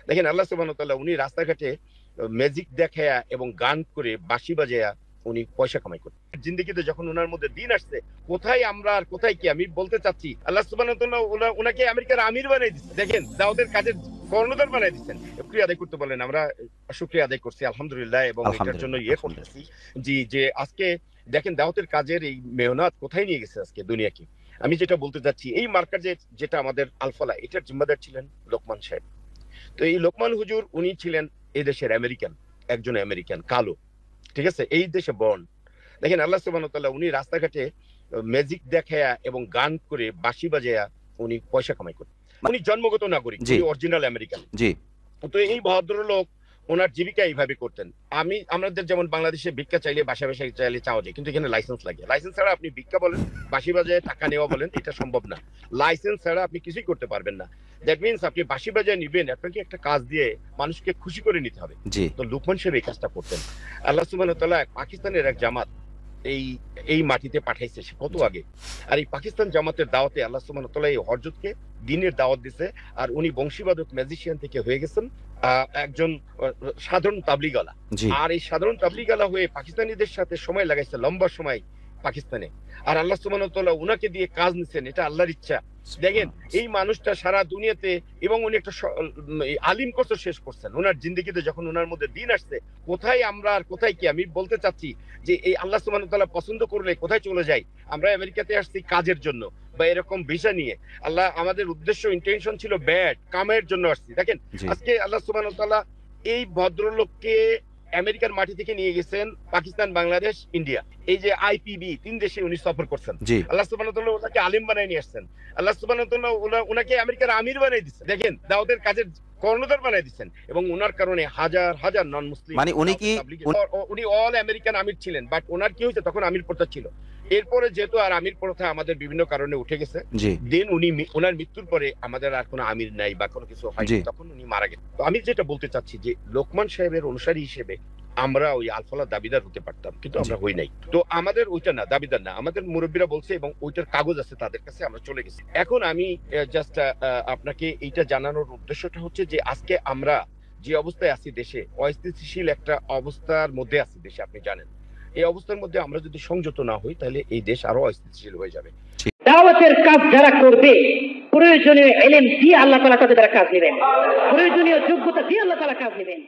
দেখেন আল্লাহ সুবহানাহু ওয়া তাআলা উনি রাস্তাঘাটে ম্যাজিক দেখায়া এবং গান করে বাঁশি বাজায়া উনি পয়সা কামাই করতেন। জিন্দেগিতে যখন উনার মধ্যে দিন আসছে, কোথায় আমরা আর কোথায় কি, আমি বলতে চাচ্ছি আল্লাহ সুবহানাহু ওয়া তাআলা উনাকে আমেরিকার আমির বানাই দিচ্ছেন। দেখেন দাউদের কাজের কর্ণধার বানাই দিচ্ছেন। শুকরিয়া আদায় করতে বলেন, আমরা শুকরিয়া আদায় করছি আলহামদুলিল্লাহ, এবং এটার জন্য আলহামদুলিল্লাহ, করতেছি যে আজকে দেখেন দাওয়াতের কাজের এই মেহনত কোথায় নিয়ে গেছে আজকে দুনিয়াকে। আমি যেটা বলতে চাচ্ছি, এই মার্কার যেটা আমাদের আলফালা, এটার জিম্মাদার ছিলেন লোকমান সাহেব। তো এই লোকমান হুজুর উনি ছিলেন এই দেশের আমেরিকান, একজন আমেরিকান কালো, ঠিক আছে, এই দেশে বর্ন। দেখেন আল্লাহ সুবহানাহু ওয়া তাআলা উনি রাস্তাঘাটে ম্যাজিক দেখায়া এবং গান করে বাঁশি বাজায়া উনি পয়সা কামাই করতেন। উনি জন্মগত নাগরিক, উনি অরিজিনাল আমেরিকান। জি। তো এই ভদ্রলোক ওনার জীবিকা এইভাবে করতেন। আমাদের যেমন বাংলাদেশে ভিক্ষা চাইলে বাসায় বাসায় চাইলে চাওয়া যায়, কিন্তু এখানে লাইসেন্স লাগে। লাইসেন্স ছাড়া আপনি ভিক্ষা বলেন, বাঁশি বাজায় টাকা নেওয়া বলেন, এটা সম্ভব না। লাইসেন্স ছাড়া আপনি কিছুই করতে পারবেন না। দ্যাট মিনস আপনি বাঁশি বাজায় নিবেন, আপনাকে একটা কাজ দিয়ে মানুষকে খুশি করে নিতে হবে। তো লোকমান সাহেব এই কাজটা করতেন। আল্লাহ সুবহানাহু ওয়া তাআলা পাকিস্তানের এক জামাত এই মাটিতে পাঠাইছে সে কত আগে। আর এই পাকিস্তান জামাতের দাওয়াতে আল্লাহ সুবহানাহু ওয়া তাআলা এই হযরতকে দ্বীনের দাওয়াত দিছে। আর উনি বংশীবাদক ম্যাজিশিয়ান থেকে হয়ে গেছেন একজন সাধারণ তাবলীগওয়ালা। আর এই সাধারণ তাবলীগওয়ালা হয়ে পাকিস্তানিদের সাথে সময় লাগাইছে, লম্বা সময় পাকিস্তানে। আর আল্লাহ সুবহানাহু ওয়া তাআলা উনাকে দিয়ে কাজ নিছেন, এটা আল্লাহর ইচ্ছা। দেখেন এই মানুষটা সারা দুনিয়াতে, এবং উনি একটা আলিম কোর্স শেষ করছেন। ওনার জিন্দেগিতে যখন ওনার মধ্যে দিন আসছে, কোথায় আমরা আর কোথায় কি, আমি বলতে চাচ্ছি যে এই আল্লাহ সুবহানাহু ওয়া তাআলা পছন্দ করলে কোথায় চলে যাই। আমরা আমেরিকাতে আসছি কাজের জন্য বা এরকম ভিসা নিয়ে। আল্লাহ আমাদের উদ্দেশ্য ইন্টেনশন ছিল ব্যাড কামের জন্য আসছি। দেখেন আজকে আল্লাহ সুবহানাহু ওয়া তাআলা এই ভদ্রলোককে আমেরিকার মাটি থেকে নিয়ে গেছেন পাকিস্তান, বাংলাদেশ, ইন্ডিয়া, এই যে আইপিবি ৩ দেশে উনি সফর করছেন। আল্লাহ সুবহানাহু ওয়া তাআলা ওনাকে আলিম বানায় নিয়ে আসছেন। আল্লাহ সুবহানাহু ওয়া তাআলা ওনাকে আমেরিকার আমির বানাই দিচ্ছেন। দেখেন দাউদের কাজের কর্ণধার বানাই দিচ্ছেন, এবং ওনার কারণে হাজার হাজার নন মুসলিম, মানে উনি অল আমেরিকান আমির ছিলেন। বাট ওনার কি হয়েছে, তখন আমির প্রথা ছিল। এরপরে যেহেতু আর আমির প্রথা আমাদের বিভিন্ন কারণে উঠে গেছে, দেন ওনার মৃত্যুর পরে আমাদের আর কোনো আমির নাই বা কোনো কিছু হয়নি, তখন উনি মারা গেছেন। তো আমি যেটা বলতে চাচ্ছি যে লোকমান সাহেবের অনুসারী হিসেবে আমরা ওই আলফালা দাবিদার হতে পারতাম, কিন্তু আমরা হই নাই। তো আমাদের ওইটা না, দাবিদার না, আমাদের মুরব্বীরা বলছে এবং ওইটার কাগজ আছে তাদের কাছে, আমরা চলে গেছি। এখন আমি জাস্ট আপনাকে এইটা জানানোর উদ্দেশ্যটা হচ্ছে যে আজকে আমরা যে অবস্থায় আছি, দেশে অস্থিতিশীল একটা অবস্থার মধ্যে আছি দেশে, আপনি জানেন। এই অবস্থার মধ্যে আমরা যদি সংযত না হই, তাহলে এই দেশ আরো অস্থিতিশীল হয়ে যাবে। দাওয়াতের কাজ যারা করবে, প্রয়োজনীয় ইলম দিয়ে আল্লাহ তাআলা তাদের কাজ নেবেন, প্রয়োজনীয় যোগ্যতা দিয়ে আল্লাহ তাআলা কাজ নেবেন।